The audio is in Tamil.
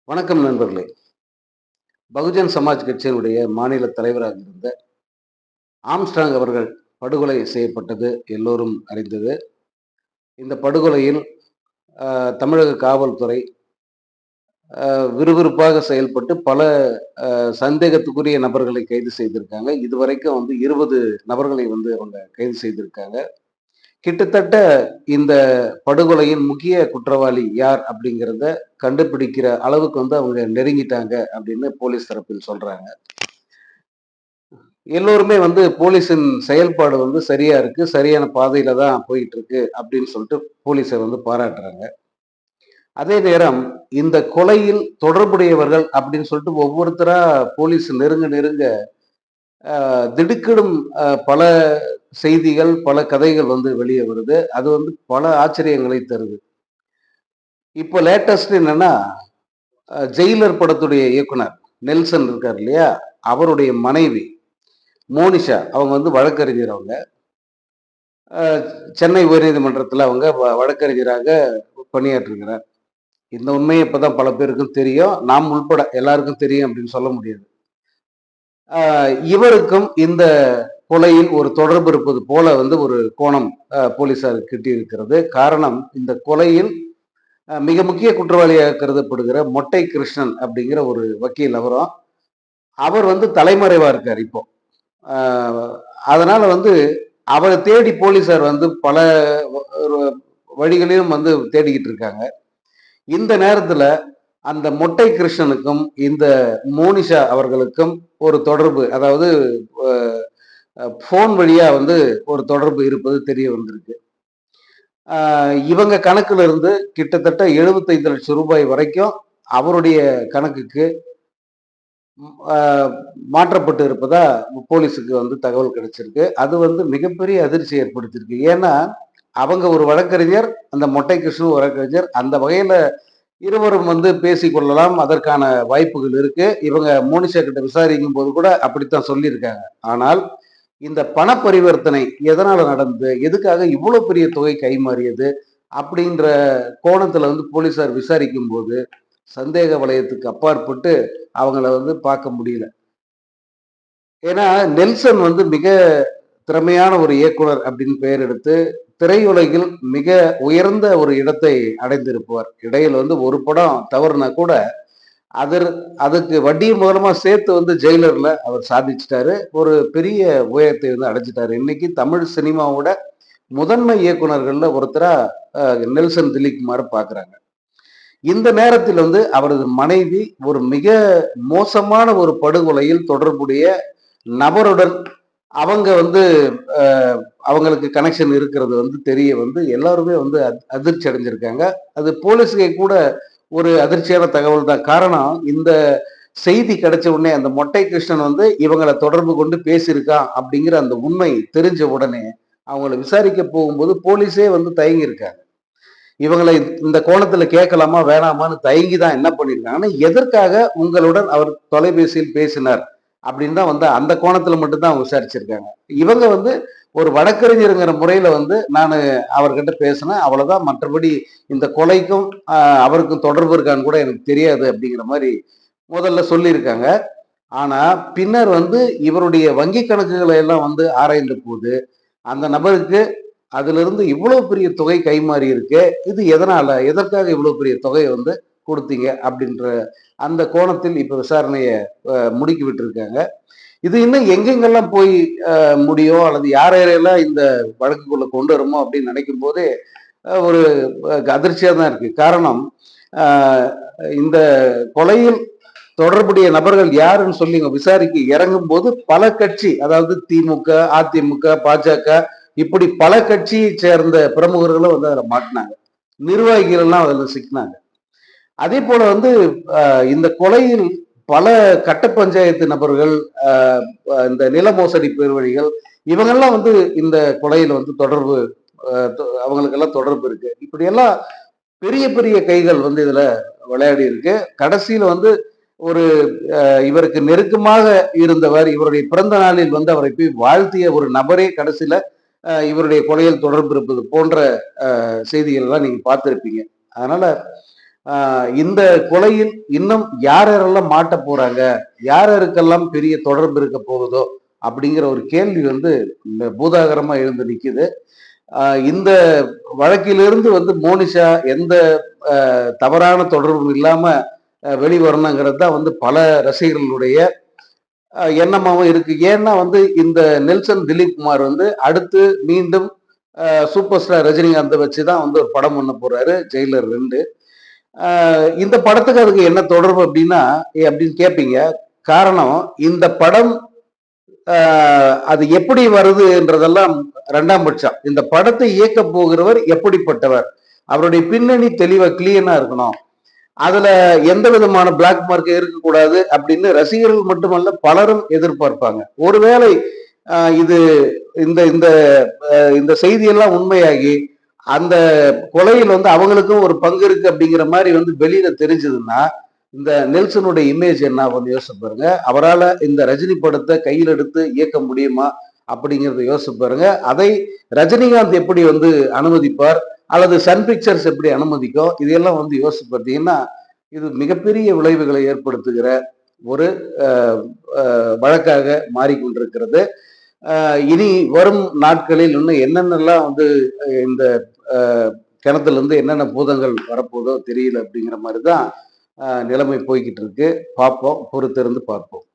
வணக்கம் நண்பர்களே. பகுஜன் சமாஜ் கட்சியினுடைய மாநில தலைவராக இருந்த ஆம்ஸ்ட்ராங் அவர்கள் படுகொலை செய்யப்பட்டது எல்லோரும் அறிந்தது. இந்த படுகொலையில் தமிழக காவல்துறை விறுவிறுப்பாக செயல்பட்டு பல சந்தேகத்துக்குரிய நபர்களை கைது செய்திருக்காங்க. இதுவரைக்கும் 20 நபர்களை அவங்க கைது செய்திருக்காங்க. கிட்டத்தட்ட இந்த படுகொலையின் முக்கிய குற்றவாளி யார் அப்படிங்கிறத கண்டுபிடிக்கிற அளவுக்கு அவங்க நெருங்கிட்டாங்க அப்படின்னு போலீஸ் தரப்பில் சொல்றாங்க. எல்லோருமே போலீஸின் செயல்பாடு சரியா இருக்கு, சரியான பாதையில தான் போயிட்டு இருக்கு அப்படின்னு சொல்லிட்டு போலீஸை பாராட்டுறாங்க. அதே நேரம் இந்த கொலையில் தொடர்புடையவர்கள் அப்படின்னு சொல்லிட்டு ஒவ்வொருத்தரா போலீஸ் நெருங்க நெருங்க திடுக்கிடும் பல செய்திகள், பல கதைகள் வெளியே வருது. அது பல ஆச்சரியங்களை தருது. இப்போ லேட்டஸ்ட் என்னன்னா, ஜெயிலர் படத்துடைய இயக்குனர் நெல்சன் இருக்கார் இல்லையா, அவருடைய மனைவி மோனிஷா அவங்க வழக்கறிஞர். அவங்க சென்னை உயர்நீதிமன்றத்தில் அவங்க வழக்கறிஞராக பணியாற்றுகிறார். இந்த உண்மையை இப்பதான் பல பேருக்கும் தெரியும், நாம் உள்பட எல்லாருக்கும் தெரியும் அப்படின்னு சொல்ல முடியாது. இவருக்கும் இந்த கொலையில் ஒரு தொடர்பு இருப்பது போல ஒரு கோணம் போலீசார் கிட்டி இருக்கிறது. காரணம், இந்த கொலையில் மிக முக்கிய குற்றவாளியாக கருதப்படுகிற மொட்டை கிருஷ்ணன் அப்படிங்கிற ஒரு வக்கீல். அவர் தலைமறைவா இருக்கார் இப்போ. அதனால அவரை தேடி போலீசார் பல வழிகளிலும் தேடிக்கிட்டு இருக்காங்க. இந்த நேரத்துல அந்த மொட்டை கிருஷ்ணனுக்கும் இந்த மோனிஷா அவர்களுக்கும் ஒரு தொடர்பு, அதாவது போன் வழியா ஒரு தொடர்பு இருப்பது தெரிய வந்திருக்கு. இவங்க கணக்குல இருந்து கிட்டத்தட்ட 75 லட்சம் ரூபாய் வரைக்கும் அவருடைய கணக்குக்கு மாற்றப்பட்டு இருப்பதா போலீஸுக்கு தகவல் கிடைச்சிருக்கு. அது மிகப்பெரிய அதிர்ச்சி ஏற்படுத்தியிருக்கு. ஏன்னா அவங்க ஒரு வழக்கறிஞர், அந்த மொட்டை கிருஷ்ணன் வழக்கறிஞர். அந்த வகையில இருவரும் பேசிக்கொள்ளலாம், அதற்கான வாய்ப்புகள் இருக்கு. இவங்க மோனிஷா கிட்ட விசாரிக்கும் போது கூட அப்படித்தான் சொல்லியிருக்காங்க. ஆனால் இந்த பண பரிவர்த்தனை எதனால நடந்தது, எதுக்காக இவ்வளவு பெரிய தொகை கைமாறியது அப்படின்ற கோணத்துல போலீசார் விசாரிக்கும் போது சந்தேக வளையத்துக்கு அப்பாற்பட்டு அவங்கள பார்க்க முடியல. ஏன்னா நெல்சன் மிக திறமையான ஒரு இயக்குனர் அப்படின்னு பெயர் எடுத்து திரையுலகில் மிக உயர்ந்த ஒரு இடத்தை அடைந்திருப்பவர். இடையில் ஒரு படம் தவறுனா கூட அதுக்கு வட்டியை மூலமா சேர்த்து ஜெயிலர்ல அவர் சாதிச்சிட்டாரு. ஒரு பெரிய உயரத்தை அடைஞ்சிட்டாரு. இன்னைக்கு தமிழ் சினிமாவோட முதன்மை இயக்குனர்கள்ல ஒருத்தரா நெல்சன் திலீப்குமார் பாக்குறாங்க. இந்த நேரத்தில் அவரது மனைவி ஒரு மிக மோசமான ஒரு படுகொலையில் தொடர்புடைய நபருடன் அவங்க அவங்களுக்கு கனெக்ஷன் இருக்கிறது தெரிய எல்லாருமே அதிர்ச்சி அடைஞ்சிருக்காங்க. அது போலீஸுக்கு கூட ஒரு அதிர்ச்சியான தகவல் தான். காரணம், இந்த செய்தி கிடைச்ச உடனே அந்த மொட்டை கிருஷ்ணன் இவங்களை தொடர்பு கொண்டு பேசியிருக்கான் அப்படிங்கிற அந்த உண்மை தெரிஞ்ச உடனே அவங்களை விசாரிக்க போகும்போது போலீஸே தயங்கி இருக்காங்க. இவங்களை இந்த கோணத்துல கேட்கலாமா வேணாமான்னு தயங்கி தான் என்ன பண்ணிருக்காங்கன்னா, எதற்காக உங்களுடன் அவர் தொலைபேசியில் பேசினார் அப்படின்னு தான் அந்த கோணத்துல மட்டும்தான் அவங்க விசாரிச்சிருக்காங்க. இவங்க ஒரு வழக்கறிஞருங்கிற முறையில நான் அவர்கிட்ட பேசினேன், அவ்வளவுதான். மற்றபடி இந்த கொலைக்கும் அவருக்கும் தொடர்பு இருக்கான்னு கூட எனக்கு தெரியாது அப்படிங்கிற மாதிரி முதல்ல சொல்லியிருக்காங்க. ஆனா பின்னர் இவருடைய வங்கி கணக்குகளை எல்லாம் ஆராய்ந்த போது அந்த நபருக்கு அதுல இருந்து இவ்வளவு பெரிய தொகை கைமாறி இருக்கு. இது எதனால, எதற்காக இவ்வளவு பெரிய தொகையை கொடுத்தீங்க அப்படின்ற அந்த கோணத்தில் இப்ப விசாரணையை முடுக்கி விட்டு இருக்காங்க. இது இன்னும் எங்கெங்கெல்லாம் போய் முடியும் அல்லது யாரையெல்லாம் இந்த வழக்குக்குள்ள கொண்டு வருமோ அப்படின்னு நினைக்கும் போதே ஒரு அதிர்ச்சியா தான் இருக்கு. காரணம், இந்த கொலையில் தொடர்புடைய நபர்கள் யாருன்னு சொல்லி விசாரிக்க இறங்கும் போது பல கட்சி, அதாவது திமுக, அதிமுக, பாஜக, இப்படி பல கட்சியை சேர்ந்த பிரமுகர்களும் அதுல மாட்டினாங்க. நிர்வாகிகள் எல்லாம் அதுல சிக்கினாங்க. அதே போல இந்த கொலையில் பல கட்ட பஞ்சாயத்து நபர்கள், இந்த நில மோசடி பேர்வழிகள், இவங்கெல்லாம் இந்த கொலையில தொடர்பு, அவங்களுக்கெல்லாம் தொடர்பு இருக்கு. இப்படி எல்லாம் பெரிய பெரிய கைகள் இதுல விளையாடி இருக்கு. கடைசியில ஒரு இவருக்கு நெருக்கமாக இருந்தவர், இவருடைய பிறந்த நாளில் அவரை போய் வாழ்த்திய ஒரு நபரே கடைசியில இவருடைய கொலையில் தொடர்பு இருப்பது போன்ற செய்திகள் எல்லாம் நீங்க பார்த்திருப்பீங்க. அதனால இந்த கொலையில் இன்னும் யார் யாரெல்லாம் மாட்ட போறாங்க, யார் யாருக்கெல்லாம் பெரிய தொடர்பு இருக்க போகுதோ அப்படிங்கிற ஒரு கேள்வி வந்து பூதாகரமா எழுந்து நிக்குது. இந்த வழக்கிலிருந்து வந்து மோனிஷா எந்த தவறான தொடர்பும் இல்லாம வெளிவரணுங்கிறது தான் வந்து பல ரசிகர்களுடைய எண்ணமாவும் இருக்கு. ஏன்னா வந்து இந்த நெல்சன் திலீப் குமார் வந்து அடுத்து மீண்டும் சூப்பர் ஸ்டார் ரஜினிகாந்தை வச்சுதான் வந்து ஒரு படம் பண்ண போறாரு, ஜெயிலர் 2. இந்த படத்துக்கு அதுக்கு என்ன தொடர்பு அப்படின்னா அப்படின்னு கேட்பீங்க. காரணம், இந்த படம் அது எப்படி வருதுன்றதெல்லாம் ரெண்டாம் பட்சம். இந்த படத்தை இயக்க போகிறவர் எப்படிப்பட்டவர், அவருடைய பின்னணி தெளிவா கிளீனா இருக்கணும், அதுல எந்த விதமான பிளாக் மார்க் இருக்கக்கூடாது அப்படின்னு ரசிகர்கள் மட்டுமல்ல பலரும் எதிர்பார்ப்பாங்க. ஒருவேளை இது இந்த இந்த இந்த செய்தியெல்லாம் உண்மையாகி அந்த கொலையில் வந்து அவங்களுக்கும் ஒரு பங்கு இருக்கு அப்படிங்கிற மாதிரி வந்து வெளியில தெரிஞ்சதுன்னா இந்த நெல்சனுடைய இமேஜ் என்ன வந்து யோசிச்சு பாருங்க. அவரால் இந்த ரஜினி படத்தை கையில் எடுத்து இயக்க முடியுமா அப்படிங்கிறத யோசிச்சு பாருங்க. அதை ரஜினிகாந்த் எப்படி வந்து அனுமதிப்பார், அல்லது சன் பிக்சர்ஸ் எப்படி அனுமதிக்கும், இதெல்லாம் வந்து யோசிச்சு பார்த்தீங்கன்னா இது மிகப்பெரிய விளைவுகளை ஏற்படுத்துகிற ஒரு வழக்காக மாறிக்கொண்டிருக்கிறது. இனி வரும் நாட்களில் இன்னும் என்னென்னலாம் வந்து இந்த கிணத்துல இருந்து என்னென்ன பூதங்கள் வரப்போதோ தெரியல அப்படிங்கிற மாதிரி தான் நிலைமை போய்கிட்டு இருக்கு. பார்ப்போம், பொறுத்திருந்து பார்ப்போம்.